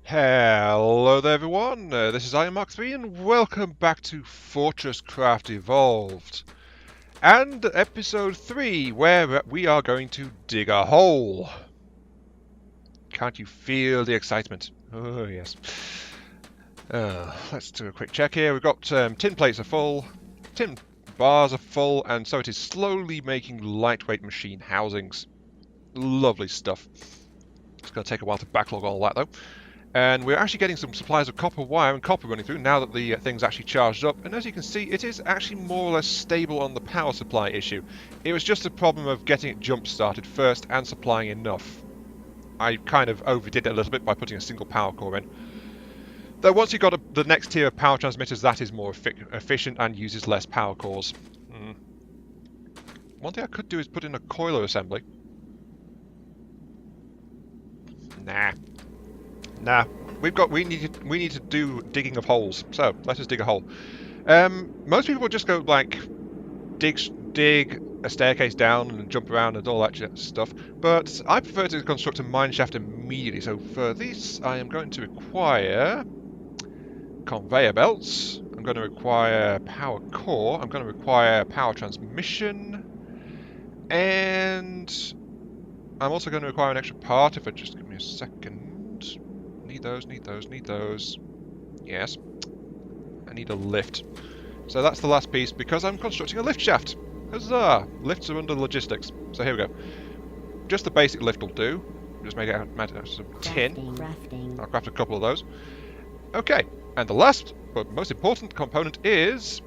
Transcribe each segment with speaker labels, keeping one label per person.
Speaker 1: Hello there everyone, this is Mark III and welcome back to FortressCraft Evolved. And episode 3, where we are going to dig a hole. Can't you feel the excitement? Oh yes. Let's do a quick check here. We've got tin plates are full, tin bars are full, and so it is slowly making lightweight machine housings. Lovely stuff. It's going to take a while to backlog all that though. And we're actually getting some supplies of copper wire and copper running through now that the thing's actually charged up. And as you can see, it is actually more or less stable on the power supply issue. It was just a problem of getting it jump-started first and supplying enough. I kind of overdid it a little bit by putting a single power core in. Though once you've got the next tier of power transmitters, that is more efficient and uses less power cores. One thing I could do is put in a coiler assembly. Nah, we need to do digging of holes. So let us dig a hole. Most people would just go like dig a staircase down and jump around and all that stuff. But I prefer to construct a mine shaft immediately. So for this, I am going to require conveyor belts. I'm going to require power core. I'm going to require power transmission, and I'm also going to require an extra part. If it just give me a second. Need those. Yes. I need a lift. So that's the last piece because I'm constructing a lift shaft. Huzzah! Lifts are under logistics. So here we go. Just the basic lift will do. Just make it out of some tin. I'll craft a couple of those. Okay. And the last, but most important component is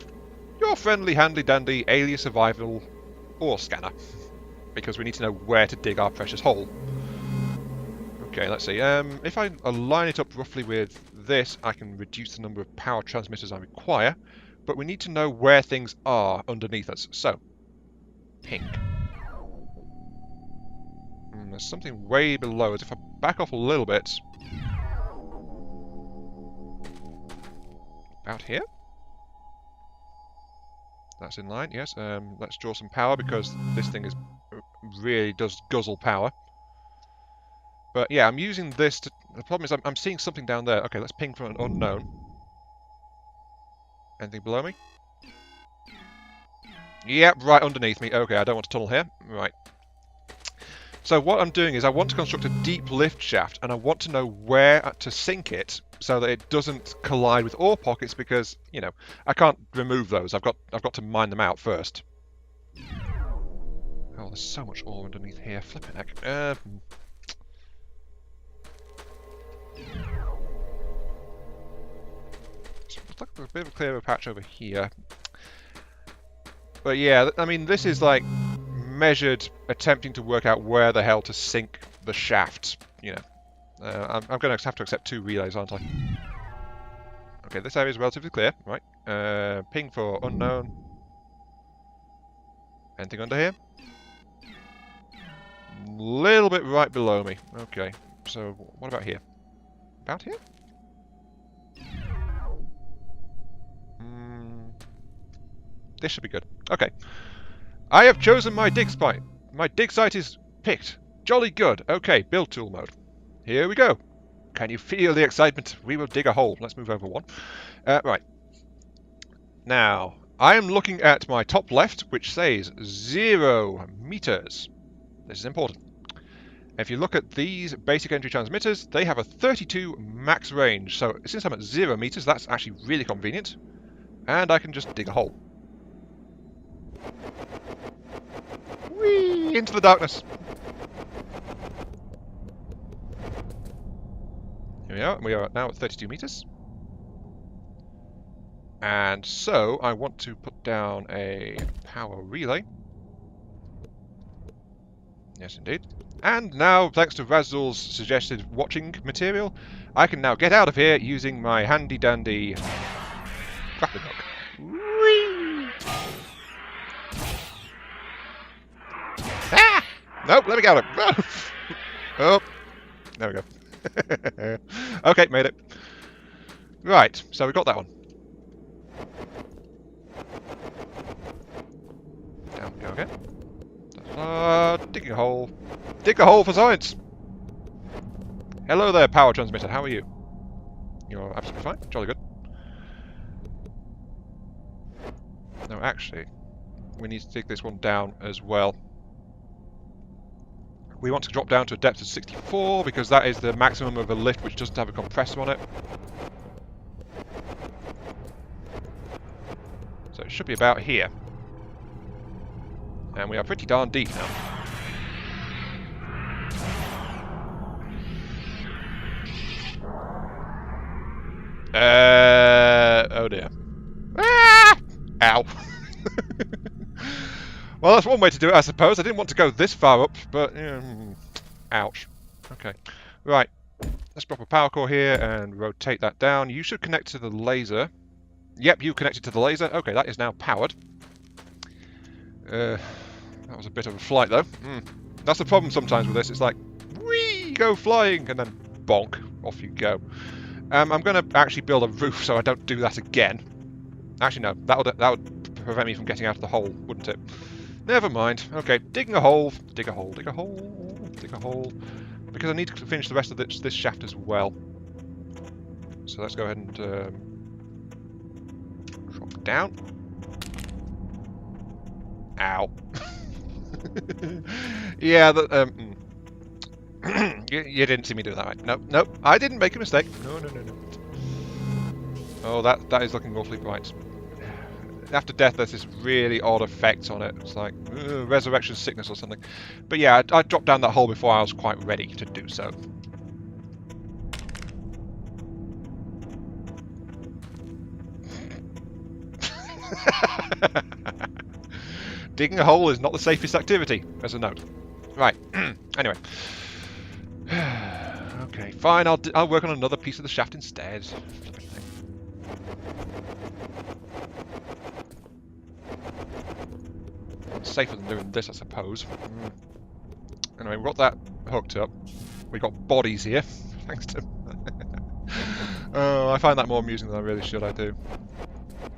Speaker 1: your friendly handy dandy alien survival ore scanner. Because we need to know where to dig our precious hole. Okay, let's see. If I align it up roughly with this, I can reduce the number of power transmitters I require, but we need to know where things are underneath us. So, ping. There's something way below us. If I back off a little bit... About here? That's in line, yes. Let's draw some power because this thing really does guzzle power. But yeah, I'm using this to... The problem is I'm seeing something down there. Okay, let's ping from an unknown. Anything below me? Yep, right underneath me. Okay, I don't want to tunnel here. Right. So what I'm doing is I want to construct a deep lift shaft, and I want to know where to sink it so that it doesn't collide with ore pockets because, you know, I can't remove those. I've got to mine them out first. Oh, there's so much ore underneath here. Flipping heck. Looks like there's a bit of a clearer patch over here. But yeah, I mean, this is like measured, attempting to work out where the hell to sink the shaft. You know, I'm going to have to accept 2 relays, aren't I? Okay, this area is relatively clear, right? Ping for unknown. Anything under here? Little bit right below me. Okay, so what about here? About here? This should be good. Okay. I have chosen my dig site. My dig site is picked. Jolly good. Okay, build tool mode. Here we go. Can you feel the excitement? We will dig a hole. Let's move over one. Right. Now, I am looking at my top left, which says 0 meters. This is important. If you look at these basic entry transmitters, they have a 32 max range. So since I'm at 0 meters, that's actually really convenient. And I can just dig a hole. Whee! Into the darkness. Here we are. We are now at 32 meters. And so I want to put down a power relay. Yes, indeed. And now, thanks to Razzle's suggested watching material, I can now get out of here using my handy-dandy grappling hook. Whee! Ah! Nope, let me get it. Oh, there we go. Okay, made it. Right, so we got that one. Down we go again. Digging a hole. Dig a hole for science! Hello there, power transmitter. How are you? You're absolutely fine. Jolly good. No, actually, we need to dig this one down as well. We want to drop down to a depth of 64 because that is the maximum of a lift which doesn't have a compressor on it. So it should be about here. And we are pretty darn deep now. Oh dear. Ah! Ow. Well, that's one way to do it, I suppose. I didn't want to go this far up, but... ouch. Okay. Right. Let's drop a power core here and rotate that down. You should connect to the laser. Yep, you connected to the laser. Okay, that is now powered. That was a bit of a flight, though. That's the problem sometimes with this. It's like, whee, go flying, and then bonk, off you go. I'm going to actually build a roof so I don't do that again. Actually, no. That would prevent me from getting out of the hole, wouldn't it? Never mind. Okay, digging a hole. Dig a hole, dig a hole, dig a hole. Because I need to finish the rest of this shaft as well. So let's go ahead and drop it down. Ow. Yeah, you didn't see me do that, right? Nope, nope. I didn't make a mistake. No. Oh, that is looking awfully bright. After death, there's this really odd effect on it. It's like resurrection sickness or something. But yeah, I dropped down that hole before I was quite ready to do so. Digging a hole is not the safest activity, as a note. Right. Anyway. Okay, fine. I'll work on another piece of the shaft instead. It's safer than doing this, I suppose. Anyway, we've got that hooked up. We've got bodies here, thanks to... Oh, I find that more amusing than I really should, I do.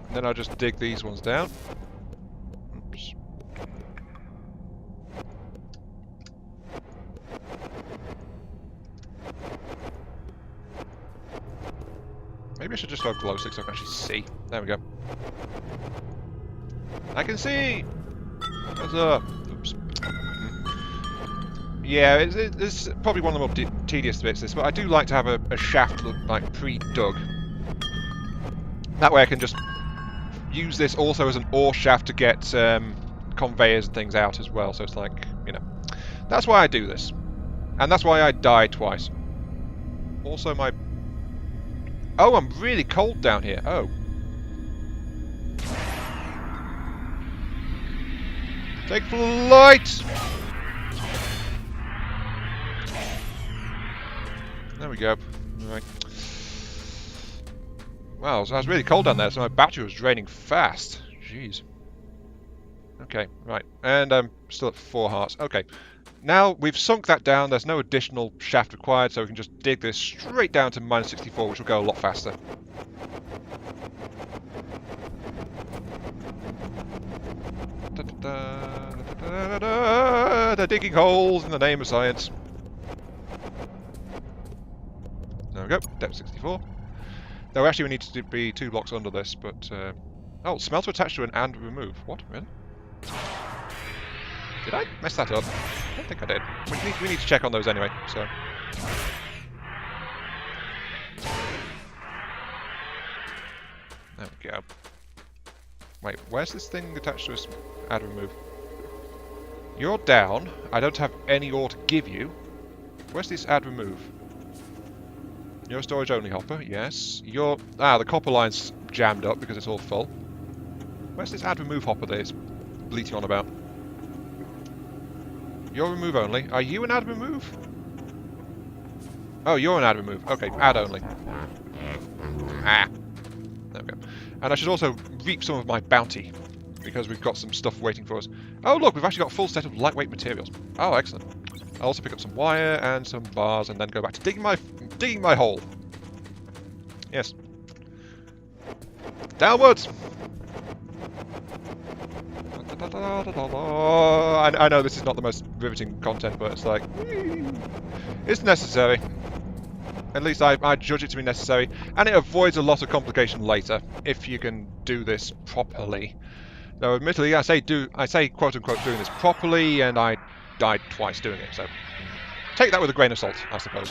Speaker 1: And then I'll just dig these ones down. Oops. Maybe I should just go glow stick so I can actually see. There we go. I can see! What's up? Oops. Yeah, it's probably one of the more tedious bits, this, but I do like to have a shaft look like pre-dug. That way I can just use this also as an ore shaft to get conveyors and things out as well, so it's like, you know. That's why I do this. And that's why I died twice. Also my... Oh, I'm really cold down here. Oh. Take flight! There we go. Right. Wow, I was really cold down there, so my battery was draining fast. Jeez. Okay, right. And I'm still at 4 hearts. Okay. Now we've sunk that down, there's no additional shaft required, so we can just dig this straight down to minus 64, which will go a lot faster. They're digging holes in the name of science. There we go, depth 64. Though actually we need to be 2 blocks under this, but... Oh, smelter attached to an and remove. What? Really? Did I mess that up? I don't think I did. We need to check on those anyway, so... There we go. Wait, where's this thing attached to us? Add remove. You're down. I don't have any ore to give you. Where's this add remove? You're a storage only hopper, yes. You're... Ah, the copper line's jammed up because it's all full. Where's this add remove hopper that it's bleating on about? You're remove only. Are you an add remove? Oh, you're an add remove. Okay, add only. Ah. There we go. And I should also reap some of my bounty, because we've got some stuff waiting for us. Oh look, we've actually got a full set of lightweight materials. Oh, excellent. I'll also pick up some wire and some bars, and then go back to digging my hole. Yes. Downwards! I know this is not the most riveting content, but it's like... It's necessary. At least I judge it to be necessary, and it avoids a lot of complication later if you can do this properly. Though, admittedly, I say quote unquote doing this properly, and I died twice doing it. So take that with a grain of salt, I suppose.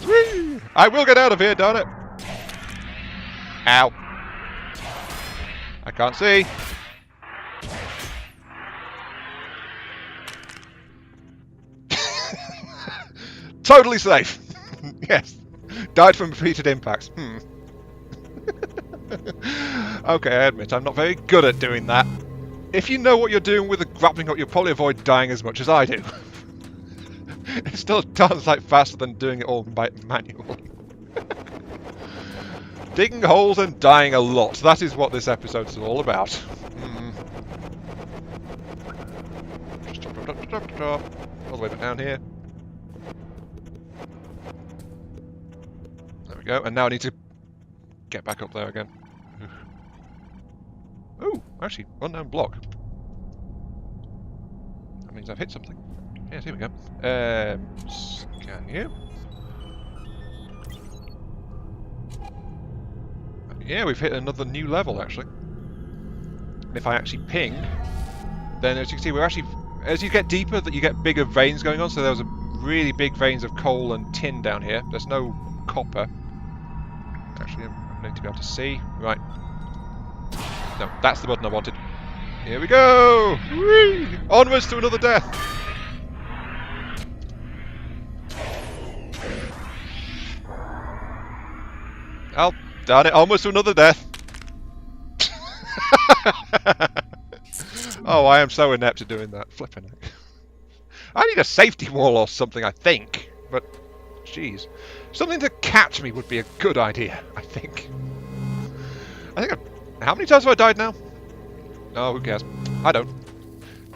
Speaker 1: Whee! I will get out of here, darn it! Ow! I can't see. Totally safe. Yes. Died from repeated impacts. Okay, I admit I'm not very good at doing that. If you know what you're doing with a grappling hook, you'll probably avoid dying as much as I do. It still sounds like faster than doing it all manually. Digging holes and dying a lot. That is what this episode is all about. Just drop. All the way back down here. There we go. And now I need to get back up there again. Oh, actually, unknown block. That means I've hit something. Yes, here we go. Scan you. Yeah, we've hit another new level, actually. And if I actually ping, then as you can see, we're actually... As you get deeper, that you get bigger veins going on, so there's a really big veins of coal and tin down here. There's no copper. Actually, I need to be able to see. Right. No, that's the button I wanted. Here we go! Whee! Onwards to another death! Oh, darn it, almost to another death! Oh, I am so inept at doing that. Flipping it. I need a safety wall or something, I think. But, jeez. Something to catch me would be a good idea, I think. How many times have I died now? Oh, who cares? I don't.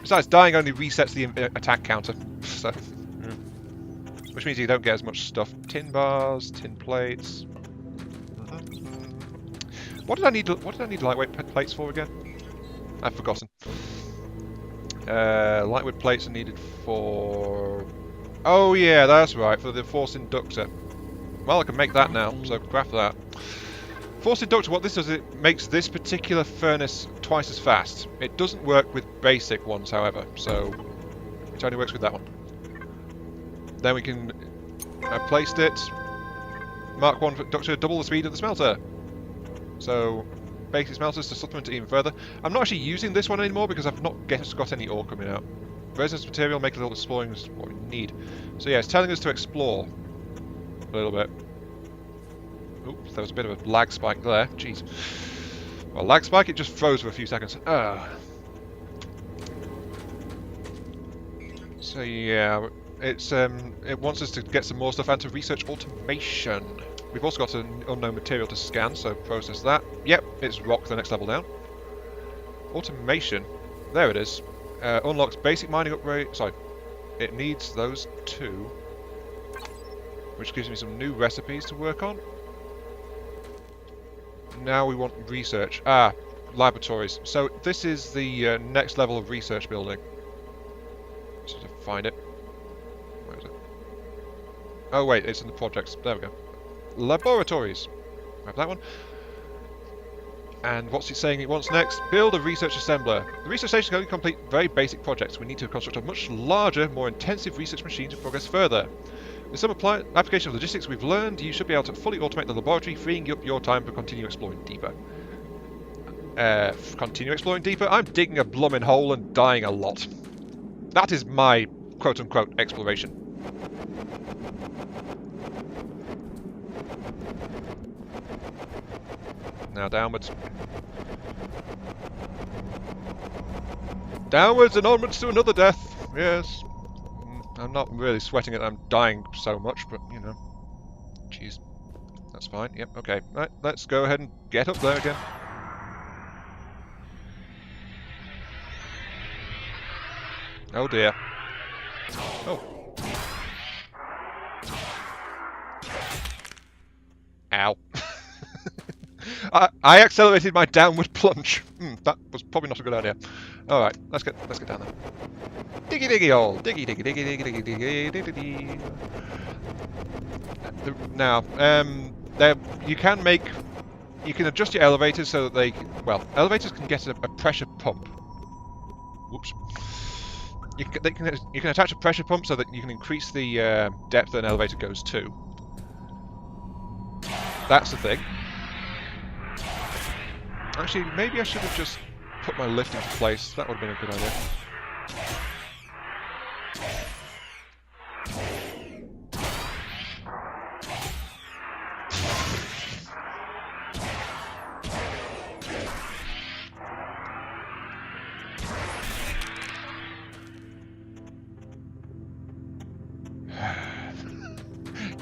Speaker 1: Besides, dying only resets the attack counter. So, which means you don't get as much stuff. Tin bars, tin plates. What did I need lightweight plates for again? I've forgotten. Lightweight plates are needed for... Oh yeah, that's right, for the force inductor. Well, I can make that now, so craft that. Force inductor, what this does, it makes this particular furnace twice as fast. It doesn't work with basic ones, however, so it only works with that one. Then we can... I placed it. Mark 1 inductor, double the speed of the smelter. So, basic smelters to supplement it even further. I'm not actually using this one anymore because I've not got any ore coming out. Resistance material, make a little exploring is what we need. So yeah, it's telling us to explore a little bit. Oops, there was a bit of a lag spike there. Jeez. Well, lag spike, it just froze for a few seconds. So yeah, it wants us to get some more stuff and to research automation. We've also got an unknown material to scan, so process that. Yep, it's rock, the next level down. Automation. There it is. Unlocks basic mining upgrade. Sorry. It needs those two. Which gives me some new recipes to work on. Now we want research. Ah, laboratories. So this is the next level of research building. Just to find it. Where is it? Oh wait, it's in the projects. There we go. Laboratories. Grab that one. And what's it saying it wants next? Build a research assembler. The research station can only complete very basic projects. We need to construct a much larger, more intensive research machine to progress further. With some application of logistics we've learned, you should be able to fully automate the laboratory, freeing up your time to continue exploring deeper. Continue exploring deeper? I'm digging a blooming hole and dying a lot. That is my quote-unquote exploration. Now downwards. Downwards and onwards to another death. Yes. I'm not really sweating it. I'm dying so much, but, you know. Jeez. That's fine. Yep, okay. Right, let's go ahead and get up there again. Oh dear. Oh. Ow. I accelerated my downward plunge. That was probably not a good idea. All right, let's get down there. Diggy diggy hole, diggy diggy diggy diggy diggy diggy diggy diggy. Now, there you can adjust your elevators so that elevators can get a pressure pump. Whoops. You can attach a pressure pump so that you can increase the depth that an elevator goes to. That's the thing. Actually, maybe I should have just put my lift into place. That would have been a good idea.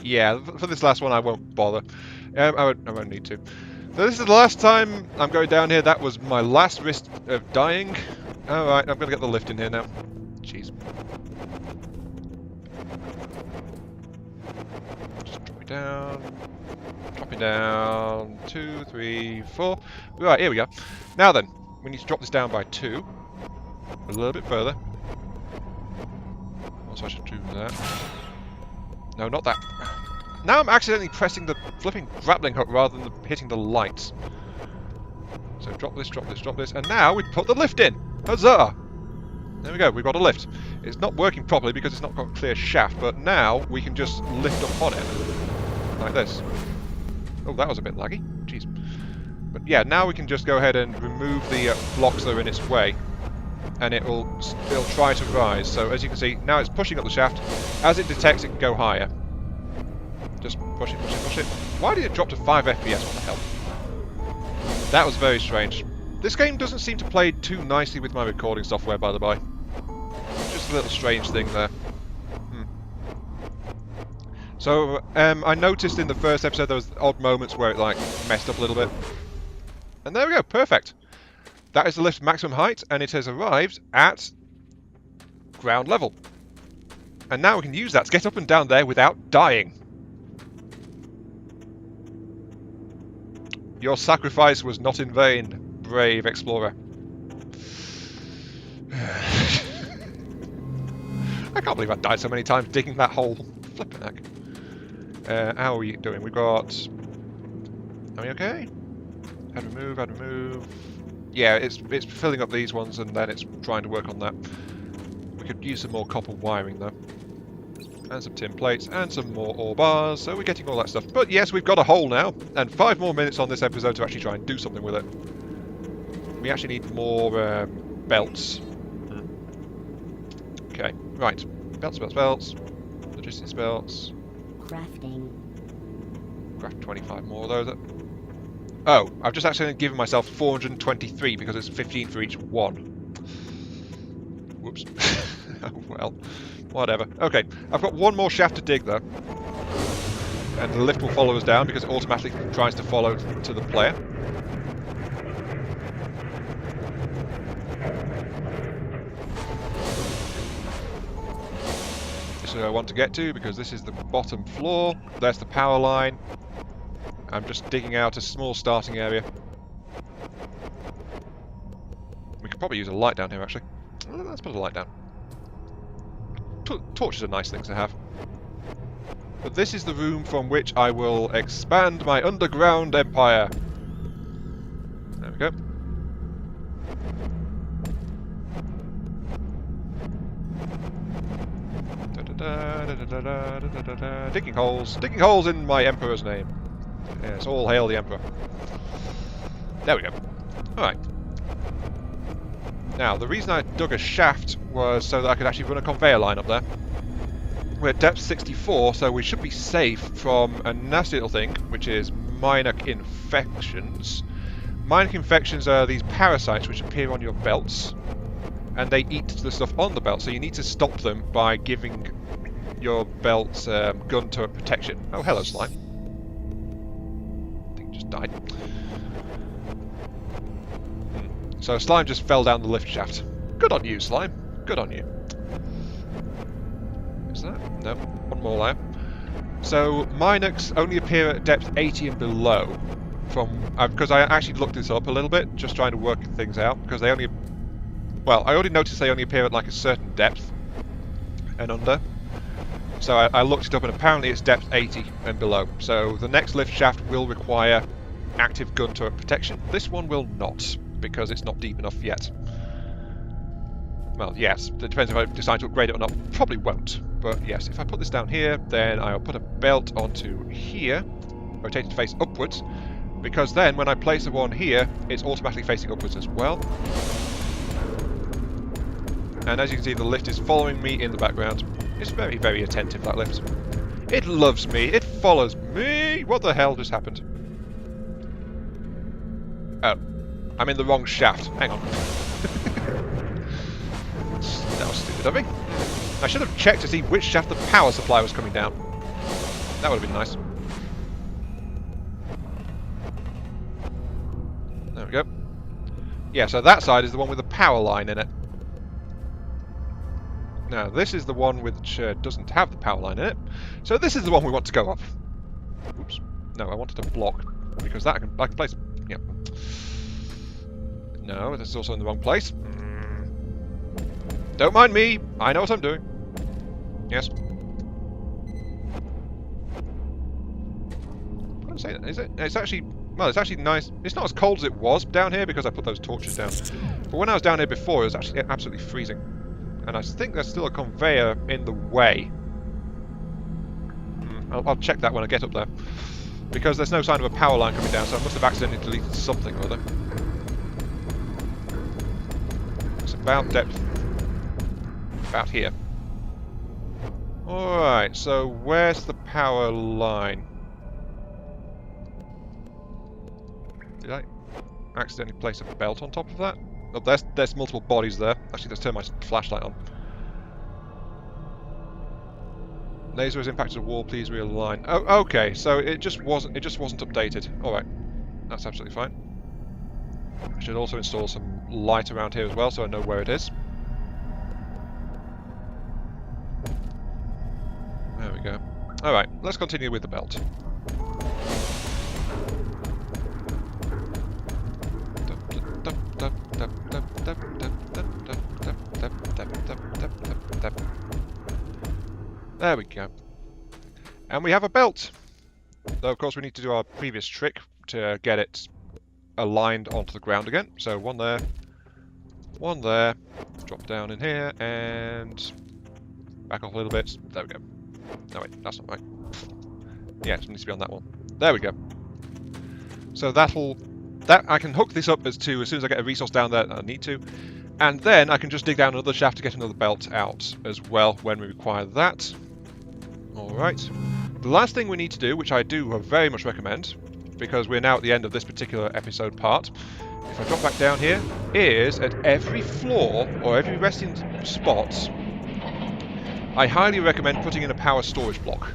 Speaker 1: Yeah, for this last one I won't bother. I won't need to. So this is the last time I'm going down here. That was my last risk of dying. Alright, I'm going to get the lift in here now. Jeez. Just drop it down. Drop it down. 2, 3, 4. Right, here we go. Now then, we need to drop this down by 2. A little bit further. Also I should do that. No, not that. Now I'm accidentally pressing the flipping grappling hook rather than hitting the lights. So drop this, drop this, drop this, and now we put the lift in! Huzzah! There we go, we've got a lift. It's not working properly because it's not got a clear shaft, but now we can just lift up on it. Like this. Oh, that was a bit laggy. Jeez. But yeah, now we can just go ahead and remove the blocks that are in its way. And it'll try to rise. So as you can see, now it's pushing up the shaft. As it detects, it can go higher. Just push it, push it, push it. Why did it drop to 5 FPS? What the hell? That was very strange. This game doesn't seem to play too nicely with my recording software, by the by. Just a little strange thing there. So, I noticed in the first episode there was odd moments where it, like, messed up a little bit. And there we go, perfect. That is the lift's maximum height, and it has arrived at ground level. And now we can use that to get up and down there without dying. Your sacrifice was not in vain, brave explorer. I can't believe I died so many times digging that hole. Flippin' heck. How are we doing? We've got... Are we okay? Add remove. Yeah, it's filling up these ones and then it's trying to work on that. We could use some more copper wiring though. And some tin plates, and some more ore bars, so we're getting all that stuff. But yes, we've got a hole now, and 5 more minutes on this episode to actually try and do something with it. We actually need more belts. Okay, right. Belts. Logistics belts.
Speaker 2: Crafting.
Speaker 1: Craft 25 more of those. Oh, I've just actually given myself 423 because it's 15 for each one. Whoops. Oh, well. Whatever. Okay, I've got one more shaft to dig though. And the lift will follow us down because it automatically tries to follow to the player. This is where I want to get to because this is the bottom floor. There's the power line. I'm just digging out a small starting area. We could probably use a light down here actually. Let's put a light down. Torches are nice things to have. But this is the room from which I will expand my underground empire. There we go. Digging holes in my emperor's name. Yes, all hail the emperor. There we go. Alright. Now, the reason I dug a shaft was so that I could actually run a conveyor line up there. We're at depth 64, so we should be safe from a nasty little thing, which is Minoc infections. Minoc infections are these parasites which appear on your belts, and they eat the stuff on the belt, so you need to stop them by giving your belts gun turret protection. Oh, hello, slime. I think it just died. So slime just fell down the lift shaft. Good on you, slime. Good on you. Is that? No. One more layer. So Minocs only appear at depth 80 and below because I actually looked this up a little bit, just trying to work things out, because they only... Well, I already noticed they only appear at like a certain depth and under. So I looked it up, and apparently it's depth 80 and below. So the next lift shaft will require active gun turret protection. This one will not, because it's not deep enough yet. Well, yes, it depends if I decide to upgrade it or not. Probably won't, but yes, if I put this down here, then I'll put a belt onto here, rotate it to face upwards, because then when I place the one here, it's automatically facing upwards as well. And as you can see, the lift is following me in the background. It's very, very attentive, that lift. It loves me. It follows me. What the hell just happened? Oh. I'm in the wrong shaft. Hang on. That was stupid of me. I should have checked to see which shaft the power supply was coming down. That would have been nice. There we go. Yeah, so that side is the one with the power line in it. Now, this is the one which doesn't have the power line in it. So this is the one we want to go up. Oops. No, I wanted to block, because that I can place... Yep. No, this is also in the wrong place. Don't mind me. I know what I'm doing. Yes. I don't say that, is it? It's actually... Well, it's actually nice. It's not as cold as it was down here, because I put those torches down. But when I was down here before, it was actually absolutely freezing. And I think there's still a conveyor in the way. I'll check that when I get up there. Because there's no sign of a power line coming down, so I must have accidentally deleted something or other. It's about depth. About here. Alright, so where's the power line? Did I accidentally place a belt on top of that? Oh, there's multiple bodies there. Actually, let's turn my flashlight on. Laser has impacted a wall. Please realign. Oh, okay. So it just wasn't updated. All right, that's absolutely fine. I should also install some light around here as well, so I know where it is. There we go. All right, let's continue with the belt. There we go. And we have a belt! Though of course we need to do our previous trick to get it aligned onto the ground again. So one there, drop down in here, and back off a little bit. There we go. No wait, that's not right. Yeah, it needs to be on that one. There we go. So I can hook this up as soon as I get a resource down there that I need to, and then I can just dig down another shaft to get another belt out as well when we require that. Alright. The last thing we need to do, which I do very much recommend, because we're now at the end of this particular episode part, if I drop back down here, is at every floor, or every resting spot, I highly recommend putting in a power storage block.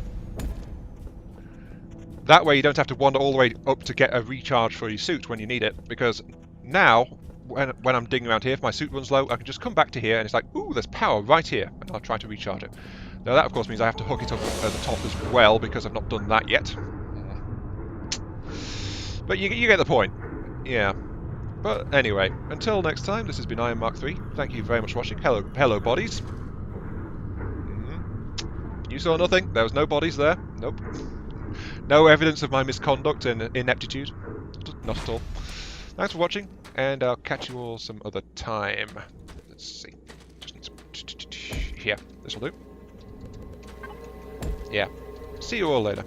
Speaker 1: That way you don't have to wander all the way up to get a recharge for your suit when you need it, because now, when I'm digging around here, if my suit runs low, I can just come back to here and it's like, ooh, there's power right here, and I'll try to recharge it. Now that of course means I have to hook it up at the top as well, because I've not done that yet. But you get the point. Yeah. But anyway, until next time, this has been Iron Mark 3. Thank you very much for watching. Hello bodies. You saw nothing. There was no bodies there. Nope. No evidence of my misconduct and ineptitude. Not at all. Thanks for watching, and I'll catch you all some other time. Let's see. Just need some... Here. This will do. Yeah. See you all later.